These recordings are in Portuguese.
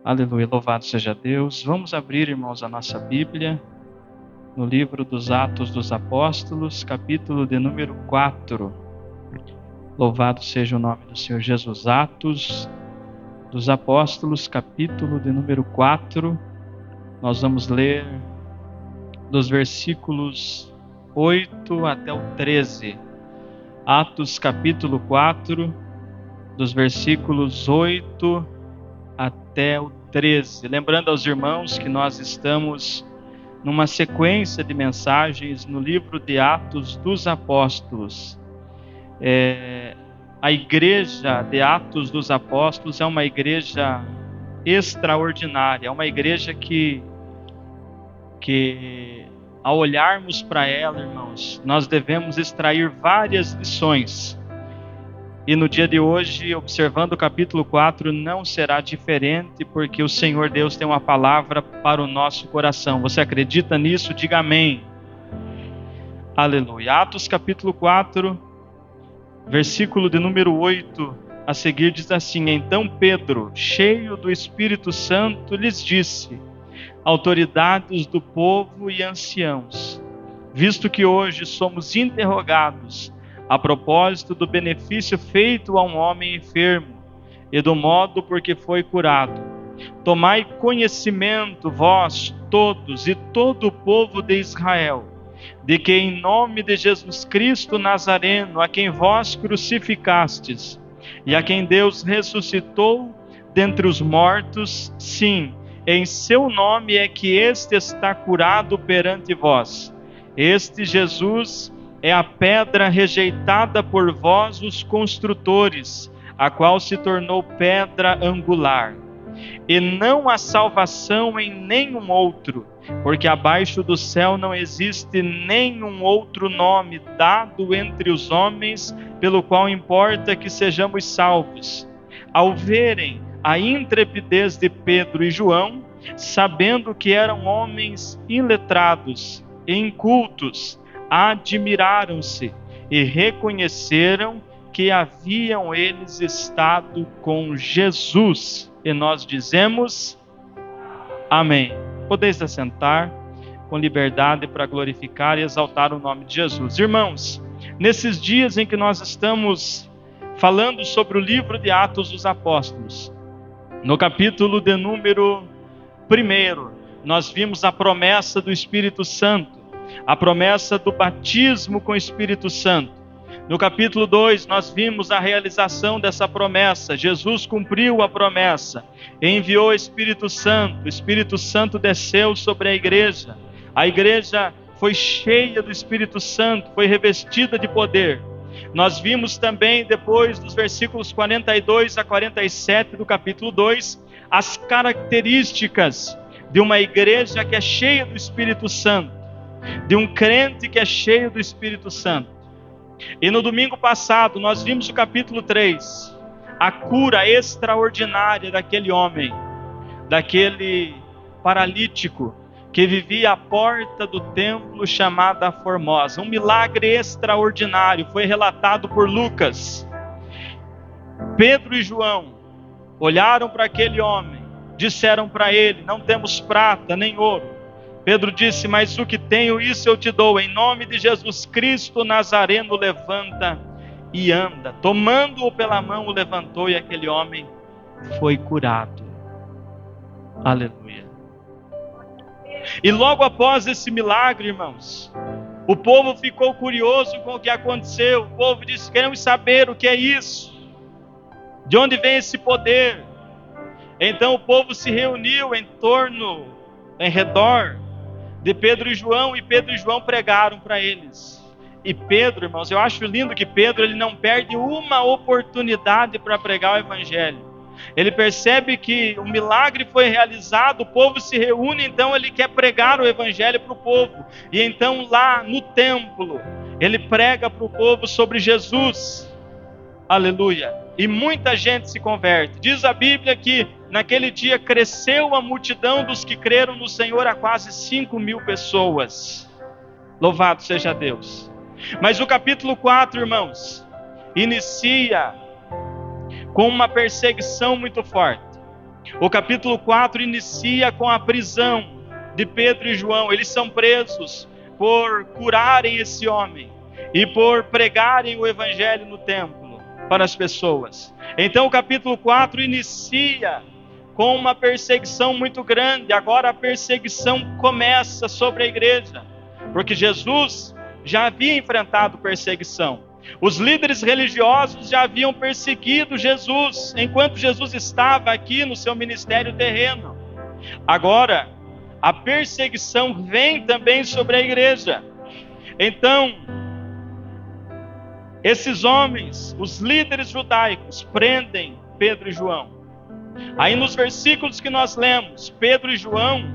Aleluia, louvado seja Deus. Vamos abrir, irmãos, a nossa Bíblia no livro dos Atos dos Apóstolos, capítulo de número 4. Louvado seja o nome do Senhor Jesus. Atos dos Apóstolos, capítulo de número 4. Nós vamos ler dos versículos 8 até o 13. Atos capítulo 4, dos versículos 8 até o 13. Lembrando aos irmãos que nós estamos numa sequência de mensagens no livro de Atos dos Apóstolos. A igreja de Atos dos Apóstolos é uma igreja extraordinária, é uma igreja que ao olharmos para ela, irmãos, nós devemos extrair várias lições. E no dia de hoje, observando o capítulo 4, não será diferente, porque o Senhor Deus tem uma palavra para o nosso coração. Você acredita nisso? Diga amém. Aleluia. Atos capítulo 4, versículo de número 8, a seguir diz assim: Então Pedro, cheio do Espírito Santo, lhes disse: autoridades do povo e anciãos, visto que hoje somos interrogados a propósito do benefício feito a um homem enfermo e do modo por que foi curado, tomai conhecimento vós todos e todo o povo de Israel, de que em nome de Jesus Cristo Nazareno, a quem vós crucificastes e a quem Deus ressuscitou dentre os mortos, sim, em seu nome é que este está curado perante vós. Este Jesus é a pedra rejeitada por vós, os construtores, a qual se tornou pedra angular. E não há salvação em nenhum outro, porque abaixo do céu não existe nenhum outro nome dado entre os homens, pelo qual importa que sejamos salvos. Ao verem a intrepidez de Pedro e João, sabendo que eram homens iletrados e incultos, admiraram-se e reconheceram que haviam eles estado com Jesus. E nós dizemos amém. Podeis assentar com liberdade para glorificar e exaltar o nome de Jesus. Irmãos, nesses dias em que nós estamos falando sobre o livro de Atos dos Apóstolos, no capítulo de número 1, nós vimos a promessa do Espírito Santo, a promessa do batismo com o Espírito Santo. No capítulo 2, nós vimos a realização dessa promessa. Jesus cumpriu a promessa, enviou o Espírito Santo desceu sobre a igreja foi cheia do Espírito Santo, foi revestida de poder. Nós vimos também, depois dos versículos 42 a 47 do capítulo 2, as características de uma igreja que é cheia do Espírito Santo, de um crente que é cheio do Espírito Santo. E no domingo passado nós vimos o capítulo 3, a cura extraordinária daquele homem, daquele paralítico que vivia à porta do templo chamada Formosa. Um milagre extraordinário foi relatado por Lucas. Pedro e João olharam para aquele homem, disseram para ele: não temos prata nem ouro. Pedro disse: mas o que tenho, isso eu te dou. Em nome de Jesus Cristo Nazareno, levanta e anda. Tomando-o pela mão, o levantou e aquele homem foi curado. Aleluia. E logo após esse milagre, irmãos, o povo ficou curioso com o que aconteceu. O povo disse: queremos saber o que é isso, de onde vem esse poder. Então o povo se reuniu em redor de Pedro e João, e Pedro e João pregaram para eles. E Pedro, irmãos, eu acho lindo que Pedro, ele não perde uma oportunidade para pregar o evangelho. Ele percebe que o milagre foi realizado, o povo se reúne, então ele quer pregar o evangelho para o povo. E então lá no templo, ele prega para o povo sobre Jesus. Aleluia. E muita gente se converte. Diz a Bíblia que naquele dia cresceu a multidão dos que creram no Senhor a quase 5.000 pessoas. Louvado seja Deus. Mas o capítulo 4, irmãos, inicia com uma perseguição muito forte. O capítulo 4 inicia com a prisão de Pedro e João. Eles são presos por curarem esse homem e por pregarem o evangelho no templo para as pessoas. Então o capítulo 4 inicia com uma perseguição muito grande. Agora a perseguição começa sobre a igreja, porque Jesus já havia enfrentado perseguição. Os líderes religiosos já haviam perseguido Jesus enquanto Jesus estava aqui no seu ministério terreno. Agora, a perseguição vem também sobre a igreja. Então, esses homens, os líderes judaicos, prendem Pedro e João. Aí nos versículos que nós lemos, Pedro e João,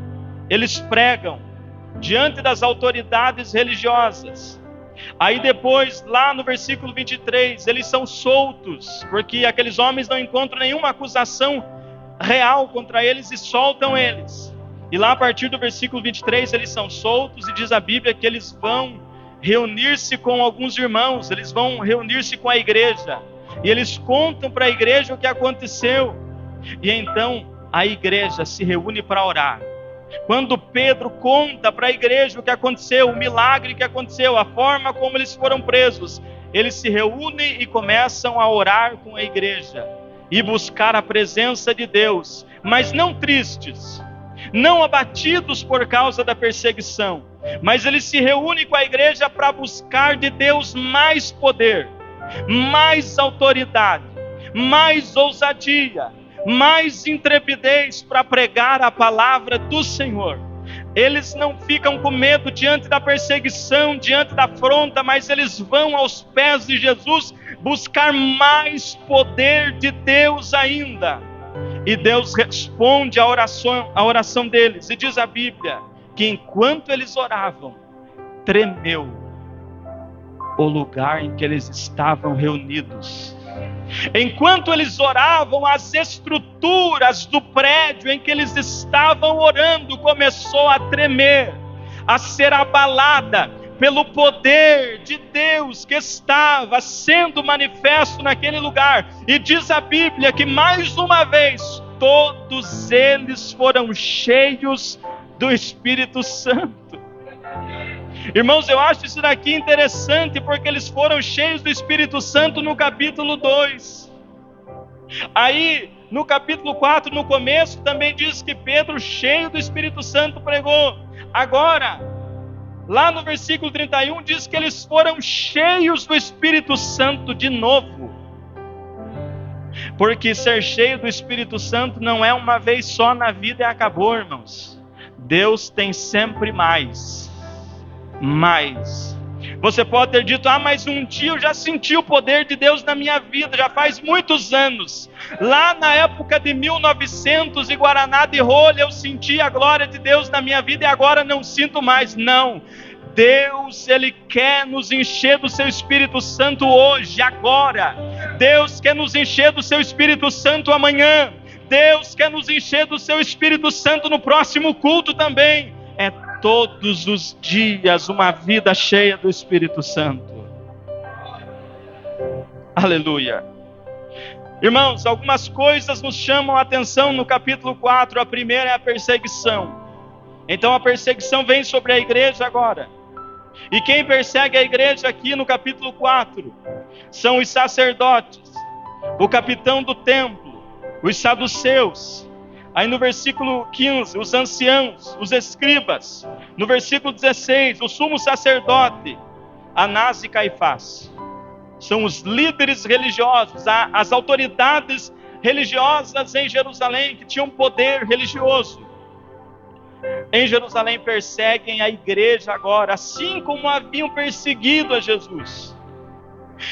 eles pregam diante das autoridades religiosas. Aí depois, lá no versículo 23, eles são soltos, porque aqueles homens não encontram nenhuma acusação real contra eles e soltam eles. E lá a partir do versículo 23, eles são soltos e diz a Bíblia que eles vão reunir-se com alguns irmãos, eles vão reunir-se com a igreja. E eles contam para a igreja o que aconteceu. E então a igreja se reúne para orar. Quando Pedro conta para a igreja o que aconteceu, o milagre que aconteceu, a forma como eles foram presos, eles se reúnem e começam a orar com a igreja e buscar a presença de Deus, mas não tristes, não abatidos por causa da perseguição, mas eles se reúnem com a igreja para buscar de Deus mais poder, mais autoridade, mais ousadia, mais intrepidez para pregar a palavra do Senhor. Eles não ficam com medo diante da perseguição, diante da afronta, mas eles vão aos pés de Jesus buscar mais poder de Deus ainda. E Deus responde à oração deles. E diz a Bíblia que enquanto eles oravam, tremeu o lugar em que eles estavam reunidos. Enquanto eles oravam, as estruturas do prédio em que eles estavam orando começou a tremer, a ser abalada pelo poder de Deus que estava sendo manifesto naquele lugar. E diz a Bíblia que mais uma vez todos eles foram cheios do Espírito Santo. Irmãos, eu acho isso daqui interessante, porque eles foram cheios do Espírito Santo no capítulo 2. Aí, no capítulo 4, no começo, também diz que Pedro, cheio do Espírito Santo, pregou. Agora, lá no versículo 31, diz que eles foram cheios do Espírito Santo de novo. Porque ser cheio do Espírito Santo não é uma vez só na vida e acabou, irmãos. Deus tem sempre mais. Você pode ter dito, mas um dia eu já senti o poder de Deus na minha vida, já faz muitos anos. Lá na época de 1900 e Guaraná de rolha, eu senti a glória de Deus na minha vida e agora não sinto mais. Não, Deus, Ele quer nos encher do seu Espírito Santo hoje, agora. Deus quer nos encher do seu Espírito Santo amanhã. Deus quer nos encher do seu Espírito Santo no próximo culto também. É todos os dias uma vida cheia do Espírito Santo. Aleluia. Irmãos, algumas coisas nos chamam a atenção no capítulo 4. A primeira é a perseguição. Então a perseguição vem sobre a igreja agora. E quem persegue a igreja aqui no capítulo 4 são os sacerdotes, o capitão do templo, os saduceus. Aí no versículo 15, os anciãos, os escribas. No versículo 16, o sumo sacerdote, Anás e Caifás. São os líderes religiosos, as autoridades religiosas em Jerusalém, que tinham poder religioso. Em Jerusalém perseguem a igreja agora, assim como haviam perseguido a Jesus.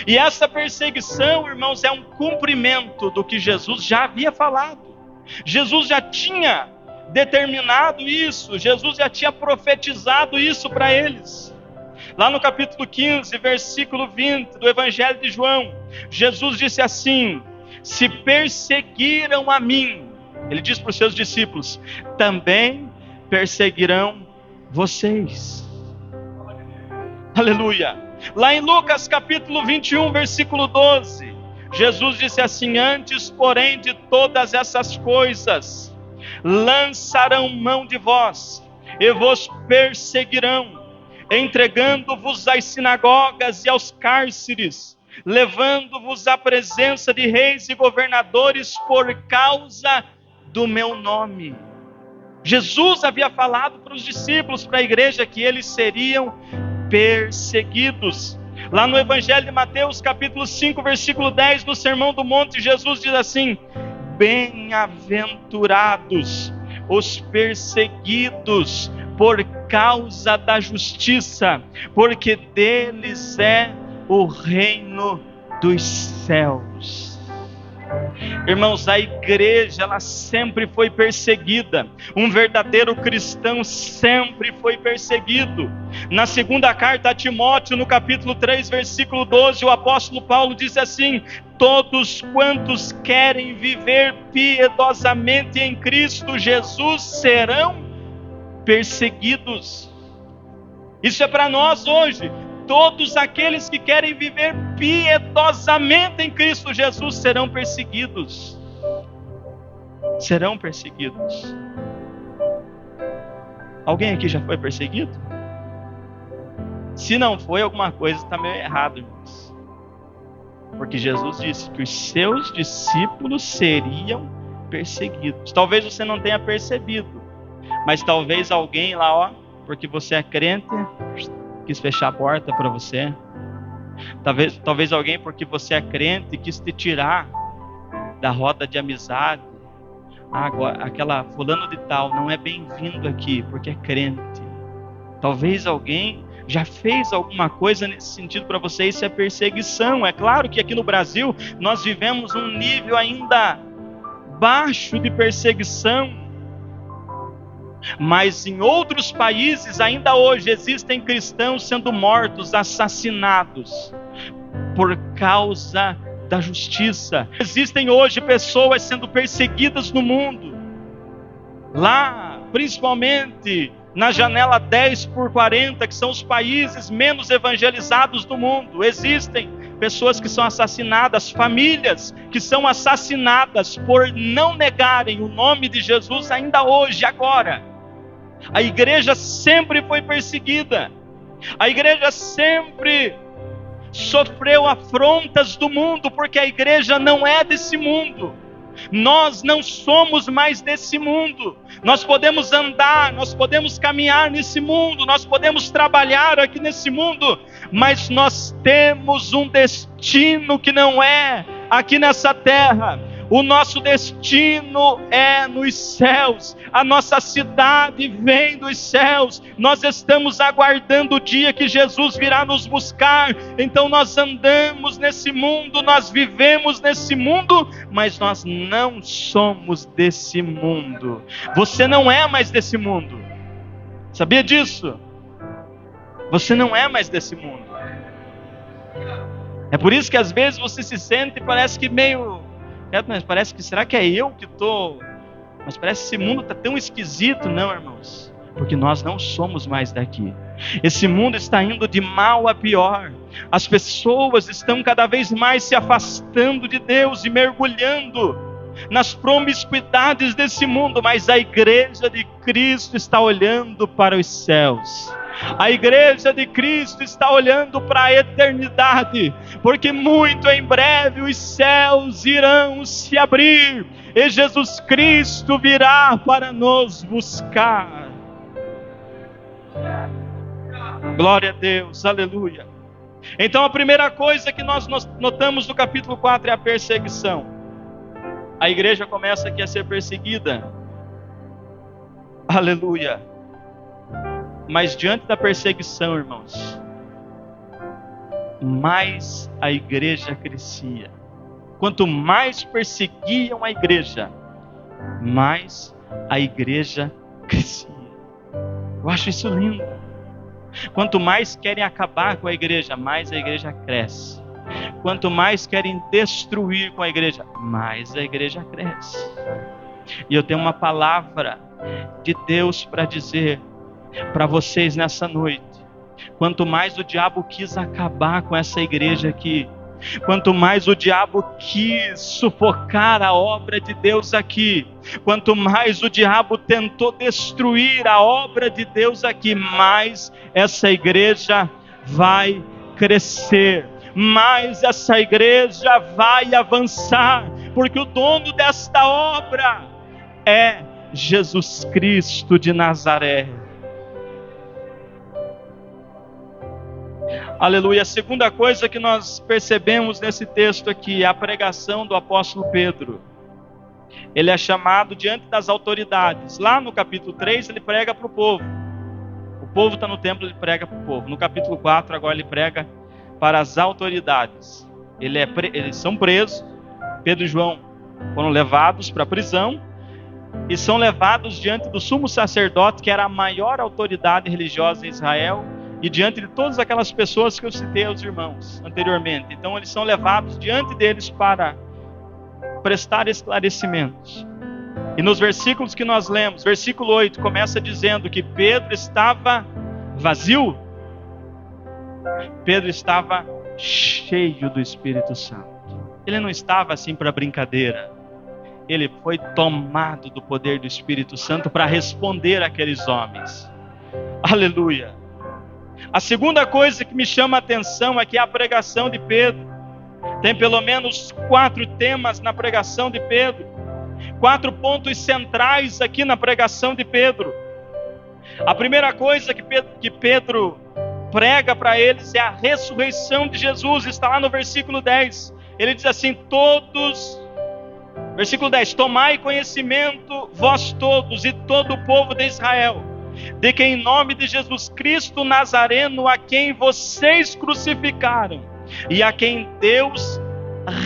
E essa perseguição, irmãos, é um cumprimento do que Jesus já havia falado. Jesus já tinha determinado isso, Jesus já tinha profetizado isso para eles. Lá no capítulo 15, versículo 20 do Evangelho de João, Jesus disse assim: se perseguiram a mim, ele diz para os seus discípulos, também perseguirão vocês. Aleluia. Lá em Lucas capítulo 21, versículo 12, Jesus disse assim: antes, porém, de todas essas coisas, lançarão mão de vós e vos perseguirão, entregando-vos às sinagogas e aos cárceres, levando-vos à presença de reis e governadores por causa do meu nome. Jesus havia falado para os discípulos, para a igreja, que eles seriam perseguidos. Lá no Evangelho de Mateus, capítulo 5, versículo 10, no Sermão do Monte, Jesus diz assim: bem-aventurados os perseguidos por causa da justiça, porque deles é o reino dos céus. Irmãos, a igreja, ela sempre foi perseguida. Um verdadeiro cristão sempre foi perseguido. Na segunda carta a Timóteo, no capítulo 3, versículo 12, o apóstolo Paulo diz assim: todos quantos querem viver piedosamente em Cristo Jesus serão perseguidos. Isso é para nós hoje. Todos aqueles que querem viver piedosamente em Cristo Jesus serão perseguidos. Serão perseguidos. Alguém aqui já foi perseguido? Se não foi, alguma coisa está meio errada, irmãos. Porque Jesus disse que os seus discípulos seriam perseguidos. Talvez você não tenha percebido, mas talvez alguém lá, porque você é crente, quis fechar a porta para você. Talvez alguém, porque você é crente, quis te tirar da roda de amizade. Agora, aquela fulano de tal não é bem-vindo aqui, porque é crente. Talvez alguém já fez alguma coisa nesse sentido para você. Isso é perseguição. É claro que aqui no Brasil nós vivemos um nível ainda baixo de perseguição, mas em outros países ainda hoje existem cristãos sendo mortos, assassinados por causa da justiça. Existem hoje pessoas sendo perseguidas no mundo. Lá, principalmente na janela 10 por 40, que são os países menos evangelizados do mundo, existem pessoas que são assassinadas, famílias que são assassinadas por não negarem o nome de Jesus ainda hoje, agora. A igreja sempre foi perseguida. A igreja sempre sofreu afrontas do mundo, porque a igreja não é desse mundo. Nós não somos mais desse mundo. Nós podemos andar, nós podemos caminhar nesse mundo, nós podemos trabalhar aqui nesse mundo, mas nós temos um destino que não é aqui nessa terra. O nosso destino é nos céus. A nossa cidade vem dos céus. Nós estamos aguardando o dia que Jesus virá nos buscar. Então nós andamos nesse mundo, nós vivemos nesse mundo, mas nós não somos desse mundo. Você não é mais desse mundo. Sabia disso? Você não é mais desse mundo. É por isso que às vezes você se sente e parece que meio... mas parece que, será que é eu que estou... Mas parece que esse mundo está tão esquisito. Não, irmãos, porque nós não somos mais daqui. Esse mundo está indo de mal a pior. As pessoas estão cada vez mais se afastando de Deus e mergulhando nas promiscuidades desse mundo, mas a igreja de Cristo está olhando para os céus. A igreja de Cristo está olhando para a eternidade, porque muito em breve os céus irão se abrir e Jesus Cristo virá para nos buscar. Glória a Deus, aleluia. Então a primeira coisa que nós notamos no capítulo 4 é a perseguição. A igreja começa aqui a ser perseguida. Aleluia. Mas diante da perseguição, irmãos, mais a igreja crescia. Quanto mais perseguiam a igreja, mais a igreja crescia. Eu acho isso lindo. Quanto mais querem acabar com a igreja, mais a igreja cresce. Quanto mais querem destruir com a igreja, mais a igreja cresce. E eu tenho uma palavra de Deus para dizer para vocês nessa noite. Quanto mais o diabo quis acabar com essa igreja aqui, Quanto mais o diabo quis sufocar a obra de Deus aqui, quanto mais o diabo tentou destruir a obra de Deus aqui, mais essa igreja vai crescer, mais essa igreja vai avançar, porque o dono desta obra é Jesus Cristo de Nazaré. Aleluia. A segunda coisa que nós percebemos nesse texto aqui é a pregação do apóstolo Pedro. Ele é chamado diante das autoridades. Lá no capítulo 3 ele prega para o povo. O povo está no templo, ele prega para o povo. No capítulo 4 agora ele prega para as autoridades. Eles são presos. Pedro e João foram levados para a prisão e são levados diante do sumo sacerdote, que era a maior autoridade religiosa em Israel, e diante de todas aquelas pessoas que eu citei aos irmãos anteriormente. Então eles são levados diante deles para prestar esclarecimentos. E nos versículos que nós lemos, versículo 8, começa dizendo que Pedro estava vazio. Pedro estava cheio do Espírito Santo. Ele não estava assim para brincadeira. Ele foi tomado do poder do Espírito Santo para responder àqueles homens. Aleluia. A segunda coisa que me chama a atenção é que a pregação de Pedro tem pelo menos 4 temas na pregação de Pedro, 4 pontos centrais aqui na pregação de Pedro. A primeira coisa que Pedro prega para eles é a ressurreição de Jesus. Está lá no versículo 10. Ele diz assim: versículo 10: tomai conhecimento vós todos e todo o povo de Israel, de que em nome de Jesus Cristo Nazareno, a quem vocês crucificaram e a quem Deus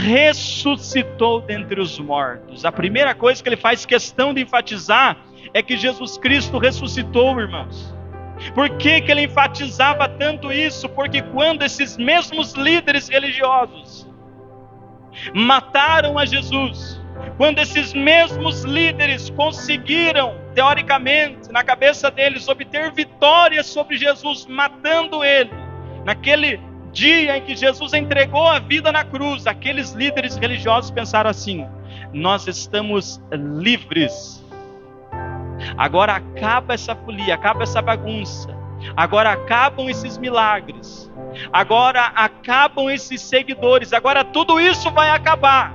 ressuscitou dentre os mortos. A primeira coisa que ele faz questão de enfatizar é que Jesus Cristo ressuscitou, irmãos. Por que ele enfatizava tanto isso? Porque quando esses mesmos líderes religiosos mataram a Jesus, quando esses mesmos líderes conseguiram, teoricamente, na cabeça deles, obter vitória sobre Jesus, matando ele, naquele dia em que Jesus entregou a vida na cruz, aqueles líderes religiosos pensaram assim: nós estamos livres. Agora acaba essa folia, acaba essa bagunça. Agora acabam esses milagres. Agora acabam esses seguidores. Agora tudo isso vai acabar.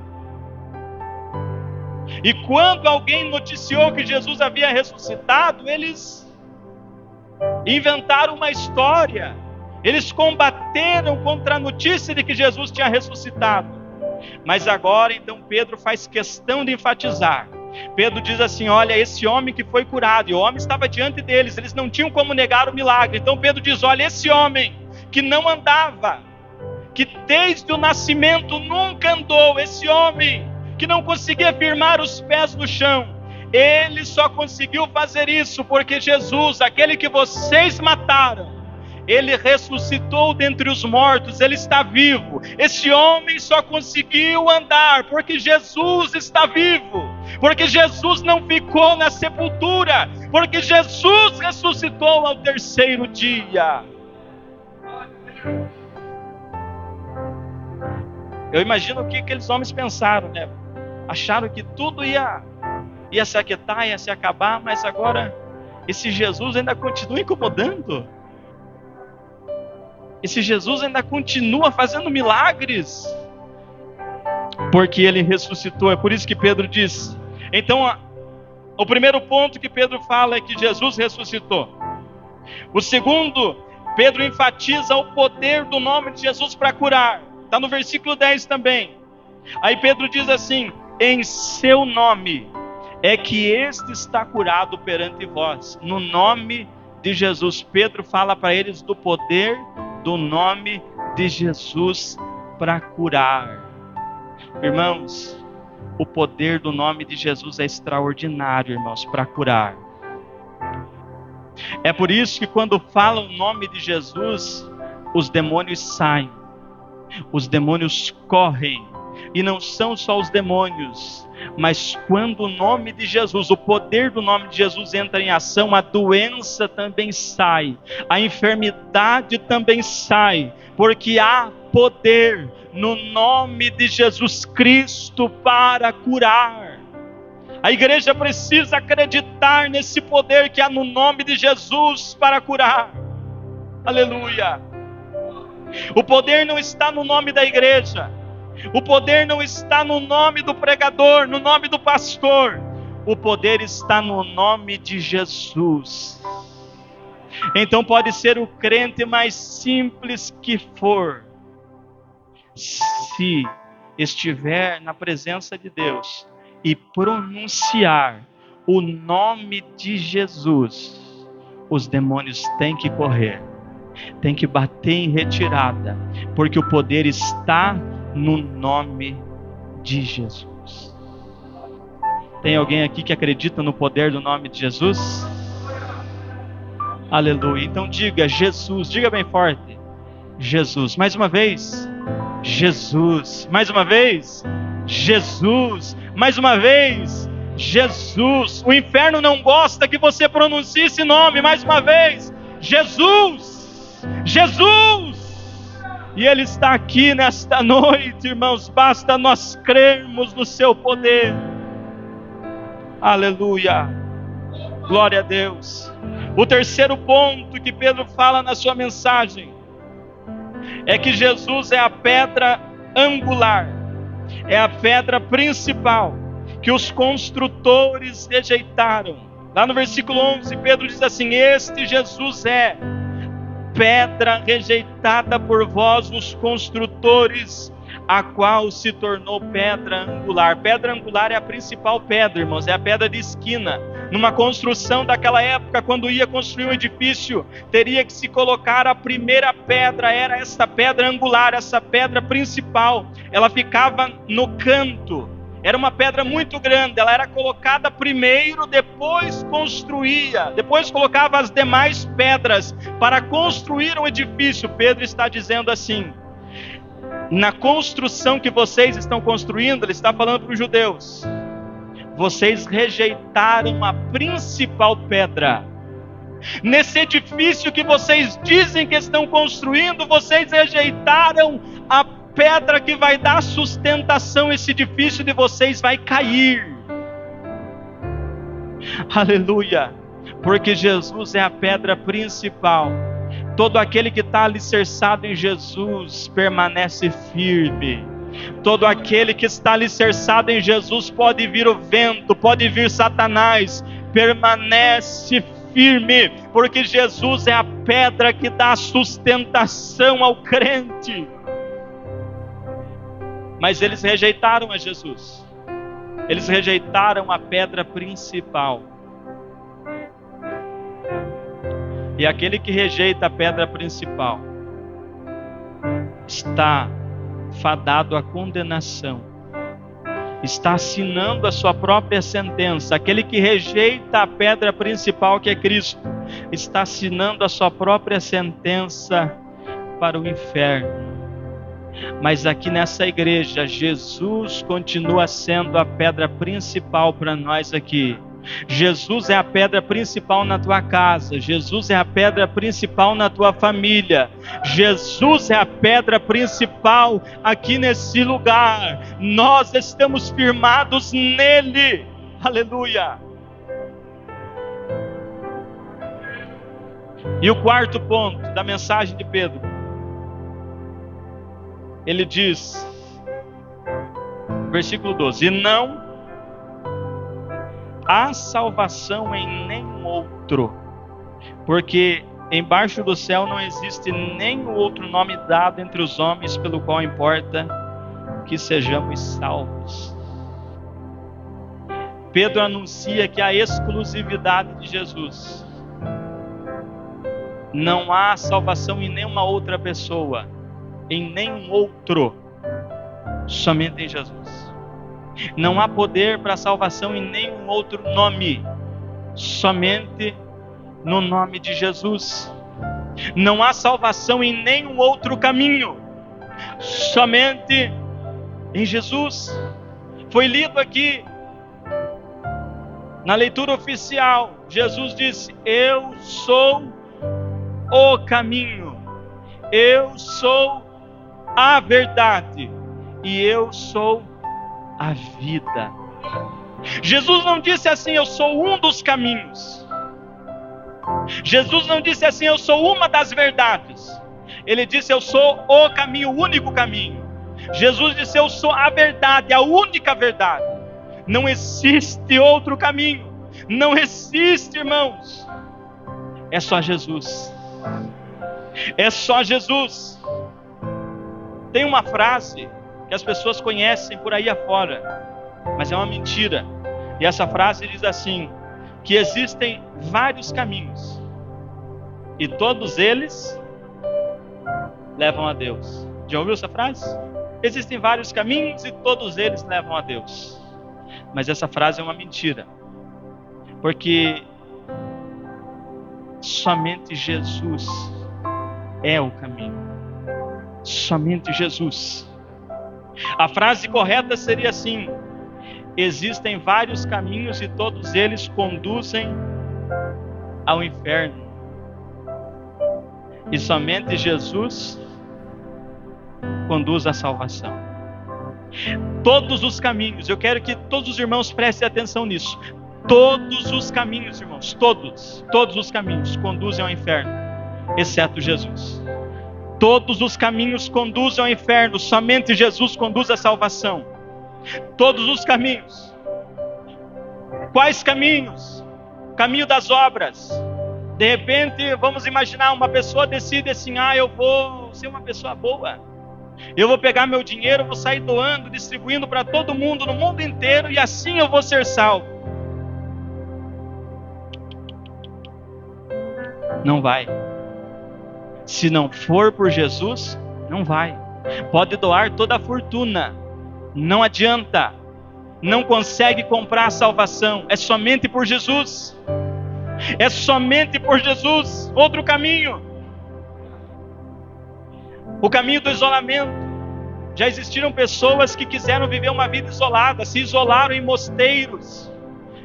E quando alguém noticiou que Jesus havia ressuscitado, eles inventaram uma história. Eles combateram contra a notícia de que Jesus tinha ressuscitado. Mas agora, então, Pedro faz questão de enfatizar. Pedro diz assim: olha, esse homem que foi curado, e o homem estava diante deles, eles não tinham como negar o milagre. Então Pedro diz: olha, esse homem que não andava, que desde o nascimento nunca andou, esse homem que não conseguia firmar os pés no chão, ele só conseguiu fazer isso porque Jesus, aquele que vocês mataram, ele ressuscitou dentre os mortos, ele está vivo. Esse homem só conseguiu andar porque Jesus está vivo, porque Jesus não ficou na sepultura, porque Jesus ressuscitou ao 3º dia. Eu imagino o que aqueles homens pensaram, né? Acharam que tudo ia se aquietar, ia se acabar, mas agora esse Jesus ainda continua incomodando. Esse Jesus ainda continua fazendo milagres, porque ele ressuscitou. É por isso que Pedro diz. Então, o primeiro ponto que Pedro fala é que Jesus ressuscitou. O segundo, Pedro enfatiza o poder do nome de Jesus para curar. Está no versículo 10 também. Aí Pedro diz assim: em seu nome é que este está curado perante vós. No nome de Jesus. Pedro fala para eles do poder do nome de Jesus para curar. Irmãos, o poder do nome de Jesus é extraordinário, irmãos, para curar. É por isso que quando fala o nome de Jesus, os demônios saem, os demônios correm, E não são só os demônios, mas quando o nome de Jesus, o poder do nome de Jesus entra em ação, a doença também sai, a enfermidade também sai, porque há poder no nome de Jesus Cristo para curar. A igreja precisa acreditar nesse poder que há no nome de Jesus para curar. Aleluia! O poder não está no nome da igreja. O poder não está no nome do pregador, no nome do pastor. O poder está no nome de Jesus. Então pode ser o crente mais simples que for, se estiver na presença de Deus e pronunciar o nome de Jesus, os demônios têm que correr, têm que bater em retirada, porque o poder está no nome de Jesus. Tem alguém aqui que acredita no poder do nome de Jesus? Aleluia. Então diga Jesus, diga bem forte, Jesus. Mais uma vez, Jesus. Mais uma vez, Jesus. Mais uma vez, Jesus. O inferno não gosta que você pronuncie esse nome. Mais uma vez, Jesus. Jesus. E Ele está aqui nesta noite, irmãos. Basta nós crermos no seu poder. Aleluia. Glória a Deus. O terceiro ponto que Pedro fala na sua mensagem é que Jesus é a pedra angular, é a pedra principal que os construtores rejeitaram. Lá no versículo 11, Pedro diz assim: este Jesus é pedra rejeitada por vós, os construtores, a qual se tornou pedra angular. Pedra angular é a principal pedra, irmãos, é a pedra de esquina. Numa construção daquela época, quando ia construir um edifício, teria que se colocar a primeira pedra, era essa pedra angular, essa pedra principal. Ela ficava no canto, era uma pedra muito grande, ela era colocada primeiro, depois construía, depois colocava as demais pedras para construir um edifício. Pedro está dizendo assim: na construção que vocês estão construindo, ele está falando para os judeus, vocês rejeitaram a principal pedra. Nesse edifício que vocês dizem que estão construindo, vocês rejeitaram a pedra que vai dar sustentação. Esse edifício de vocês vai cair. Aleluia. Porque Jesus é a pedra principal. Todo aquele que está alicerçado em Jesus permanece firme. Todo aquele que está alicerçado em Jesus, pode vir o vento, pode vir Satanás, permanece firme, porque Jesus é a pedra que dá sustentação ao crente. Mas eles rejeitaram a Jesus, eles rejeitaram a pedra principal. E aquele que rejeita a pedra principal está fadado à condenação, está assinando a sua própria sentença. Aquele que rejeita a pedra principal, que é Cristo, está assinando a sua própria sentença para o inferno. Mas aqui nessa igreja, Jesus continua sendo a pedra principal para nós aqui. Jesus é a pedra principal na tua casa. Jesus é a pedra principal na tua família. Jesus é a pedra principal aqui nesse lugar. Nós estamos firmados nele. Aleluia. E o quarto ponto da mensagem de Pedro, ele diz, versículo 12: e não há salvação em nenhum outro, porque embaixo do céu não existe nenhum outro nome dado entre os homens pelo qual importa que sejamos salvos. Pedro anuncia que a exclusividade de Jesus. Não há salvação em nenhuma outra pessoa, em nenhum outro, somente em Jesus. Não há poder para salvação em nenhum outro nome, somente no nome de Jesus. Não há salvação em nenhum outro caminho, somente em Jesus. Foi lido aqui na leitura oficial. Jesus disse: eu sou o caminho, eu sou a verdade e eu sou a vida. Jesus não disse assim: eu sou um dos caminhos. Jesus não disse assim: eu sou uma das verdades. Ele disse: eu sou o caminho, o único caminho. Jesus disse: eu sou a verdade, a única verdade. Não existe outro caminho. Não existe, irmãos. É só Jesus. É só Jesus. Tem uma frase que as pessoas conhecem por aí afora, mas é uma mentira. E essa frase diz assim: que existem vários caminhos e todos eles levam a Deus. Já ouviu essa frase? Existem vários caminhos e todos eles levam a Deus. Mas essa frase é uma mentira, porque somente Jesus é o caminho. Somente Jesus. A frase correta seria assim: existem vários caminhos e todos eles conduzem ao inferno. E somente Jesus conduz à salvação. Todos os caminhos, eu quero que todos os irmãos prestem atenção nisso. Todos os caminhos, irmãos, todos os caminhos conduzem ao inferno, exceto Jesus. Todos os caminhos conduzem ao inferno, somente Jesus conduz à salvação. Todos os caminhos. Quais caminhos? O caminho das obras. De repente, vamos imaginar, uma pessoa decide assim: eu vou ser uma pessoa boa. Eu vou pegar meu dinheiro, vou sair doando, distribuindo para todo mundo, no mundo inteiro, e assim eu vou ser salvo. Não vai. Se não for por Jesus, não vai. Pode doar toda a fortuna, não adianta. Não consegue comprar a salvação. É somente por Jesus. É somente por Jesus. Outro caminho. O caminho do isolamento. Já existiram pessoas que quiseram viver uma vida isolada, se isolaram em mosteiros.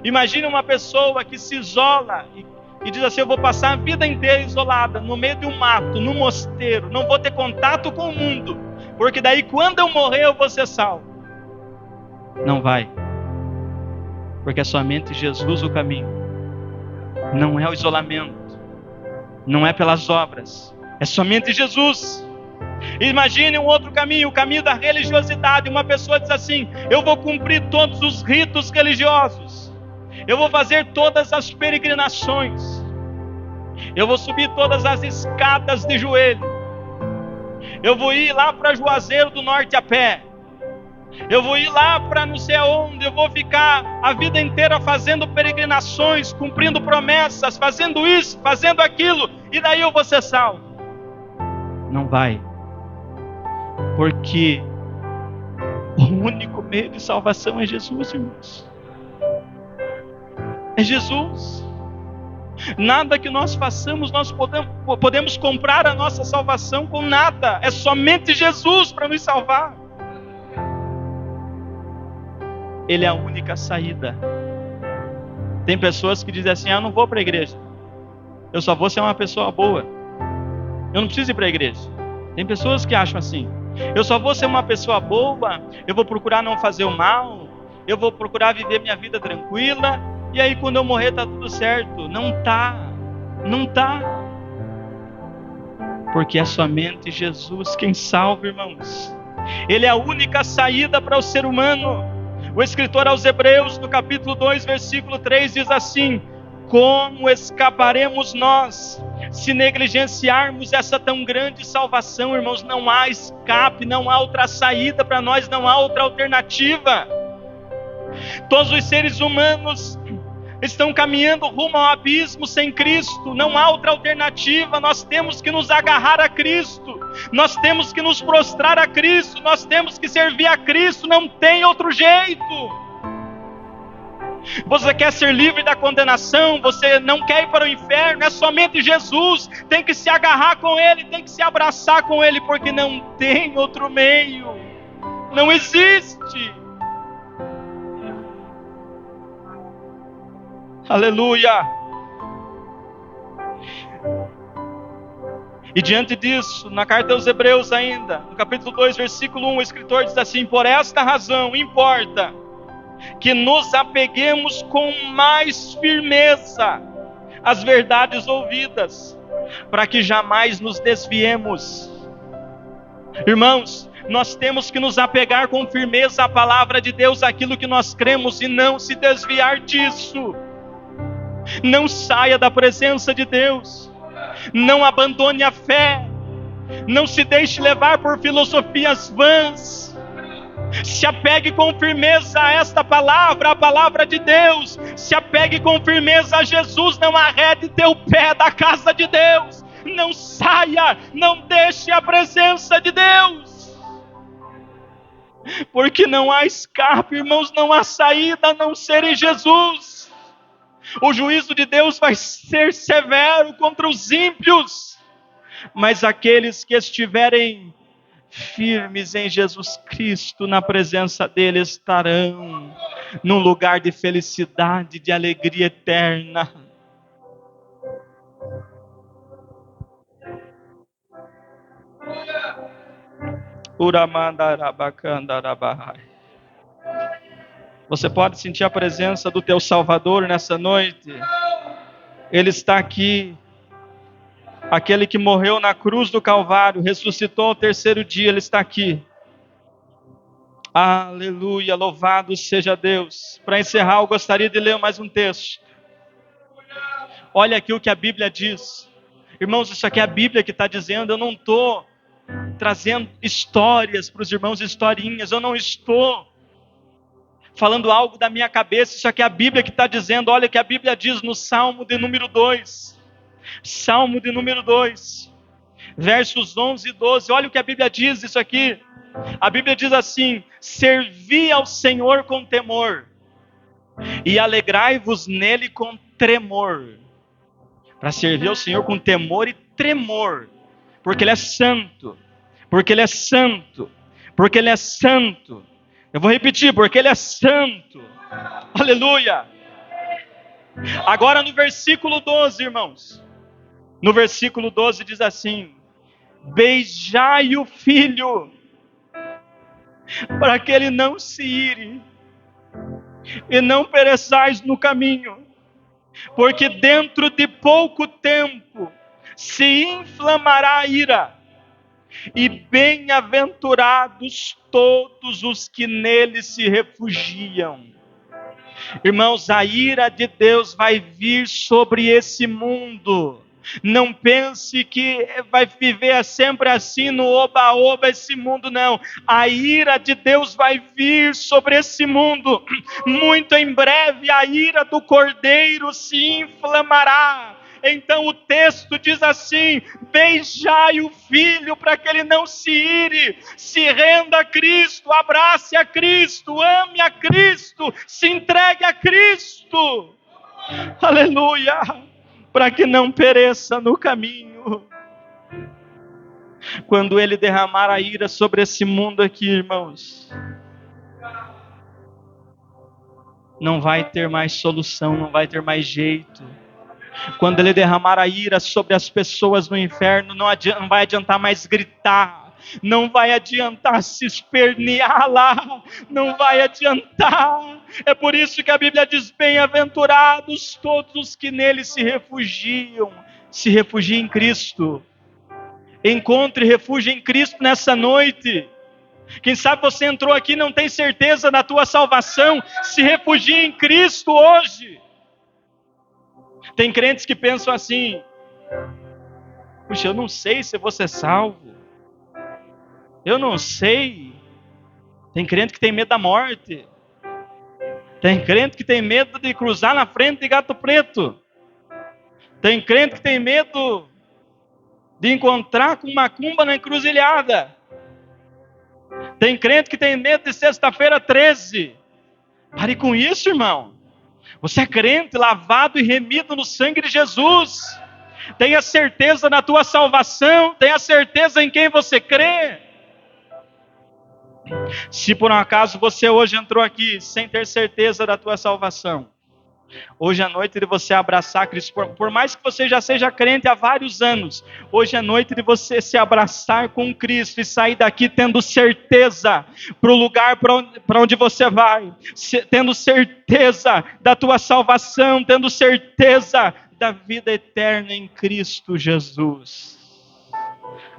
Imagine uma pessoa que se isola e diz assim: eu vou passar a vida inteira isolada, no meio de um mato, no mosteiro, não vou ter contato com o mundo, porque daí quando eu morrer eu vou ser salvo. Não vai, porque é somente Jesus o caminho. Não é o isolamento, não é pelas obras, é somente Jesus. Imagine um outro caminho, o caminho da religiosidade. Uma pessoa diz assim: eu vou cumprir todos os ritos religiosos, eu vou fazer todas as peregrinações, eu vou subir todas as escadas de joelho, eu vou ir lá para Juazeiro do Norte a pé, eu vou ir lá para não sei aonde, eu vou ficar a vida inteira fazendo peregrinações, cumprindo promessas, fazendo isso, fazendo aquilo, e daí eu vou ser salvo. Não vai, porque o único meio de salvação é Jesus, irmãos. É Jesus. Nada que nós façamos, nós podemos comprar a nossa salvação com nada. É somente Jesus para nos salvar. Ele é a única saída. Tem pessoas que dizem assim: eu não vou para a igreja, eu só vou ser uma pessoa boa, eu não preciso ir para a igreja. Tem pessoas que acham assim: eu só vou ser uma pessoa boa, eu vou procurar não fazer o mal, eu vou procurar viver minha vida tranquila, e aí quando eu morrer está tudo certo. Não está. Porque é somente Jesus quem salva, irmãos. Ele é a única saída para o ser humano. O escritor aos Hebreus, no capítulo 2, versículo 3, diz assim: como escaparemos nós se negligenciarmos essa tão grande salvação, irmãos? Não há escape, não há outra saída para nós, não há outra alternativa. Todos os seres humanos estão caminhando rumo ao abismo sem Cristo. Não há outra alternativa. Nós temos que nos agarrar a Cristo, nós temos que nos prostrar a Cristo, nós temos que servir a Cristo. Não tem outro jeito. Você quer ser livre da condenação, você não quer ir para o inferno, é somente Jesus. Tem que se agarrar com Ele, tem que se abraçar com Ele, porque não tem outro meio. Não existe. Aleluia. E diante disso, na carta aos Hebreus ainda, no capítulo 2, versículo 1, o escritor diz assim: por esta razão importa que nos apeguemos com mais firmeza às verdades ouvidas, para que jamais nos desviemos. Irmãos, nós temos que nos apegar com firmeza à palavra de Deus, aquilo que nós cremos, e não se desviar disso. Não saia da presença de Deus. Não abandone a fé. Não se deixe levar por filosofias vãs. Se apegue com firmeza a esta palavra, a palavra de Deus. Se apegue com firmeza a Jesus. Não arrede teu pé da casa de Deus. Não saia, não deixe a presença de Deus. Porque não há escape, irmãos, não há saída a não ser em Jesus. O juízo de Deus vai ser severo contra os ímpios, mas aqueles que estiverem firmes em Jesus Cristo, na presença dele, estarão num lugar de felicidade, de alegria eterna. Você pode sentir a presença do teu Salvador nessa noite. Ele está aqui. Aquele que morreu na cruz do Calvário, ressuscitou ao terceiro dia, ele está aqui. Aleluia, louvado seja Deus. Para encerrar, eu gostaria de ler mais um texto. Olha aqui o que a Bíblia diz. Irmãos, isso aqui é a Bíblia que está dizendo. Eu não estou trazendo histórias para os irmãos, historinhas. Eu não estou falando algo da minha cabeça. Isso aqui é a Bíblia que está dizendo. Olha o que a Bíblia diz no Salmo de número 2. Salmo de número 2, versos 11 e 12. Olha o que a Bíblia diz isso aqui. A Bíblia diz assim: servi ao Senhor com temor e alegrai-vos nele com tremor. Para servir ao Senhor com temor e tremor, porque Ele é santo, porque Ele é santo, porque Ele é santo. Eu vou repetir, porque Ele é santo. Aleluia. Agora no versículo 12, irmãos. No versículo 12 diz assim: beijai o filho, para que ele não se ire, e não pereçais no caminho, porque dentro de pouco tempo se inflamará a ira, e bem-aventurados todos os que nele se refugiam. Irmãos, a ira de Deus vai vir sobre esse mundo. Não pense que vai viver sempre assim no oba-oba esse mundo, não. A ira de Deus vai vir sobre esse mundo. Muito em breve a ira do Cordeiro se inflamará. Então o texto diz assim: beijai o filho para que ele não se ire, se renda a Cristo, abrace a Cristo, ame a Cristo, se entregue a Cristo. Aleluia. Para que não pereça no caminho. Quando Ele derramar a ira sobre esse mundo aqui, irmãos, não vai ter mais solução, não vai ter mais jeito. Quando Ele derramar a ira sobre as pessoas no inferno, não vai adiantar mais gritar. Não vai adiantar se espernear lá, não vai adiantar. É por isso que a Bíblia diz: bem-aventurados todos os que nele se refugiam. Se refugie em Cristo. Encontre refúgio em Cristo nessa noite. Quem sabe você entrou aqui e não tem certeza da tua salvação. Se refugie em Cristo hoje. Tem crentes que pensam assim: puxa, eu não sei se eu vou ser salvo. Eu não sei. Tem crente que tem medo da morte. Tem crente que tem medo de cruzar na frente de gato preto. Tem crente que tem medo de encontrar com macumba na encruzilhada. Tem crente que tem medo de sexta-feira 13. Pare com isso, irmão. Você é crente, lavado e remido no sangue de Jesus. Tenha certeza na tua salvação. Tenha certeza em quem você crê. Se por um acaso você hoje entrou aqui sem ter certeza da tua salvação, hoje é noite de você abraçar Cristo. Por mais que você já seja crente há vários anos, hoje é noite de você se abraçar com Cristo e sair daqui tendo certeza para o lugar para onde você vai, tendo certeza da tua salvação, tendo certeza da vida eterna em Cristo Jesus.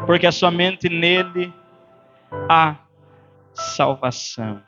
Porque é somente nele há salvação.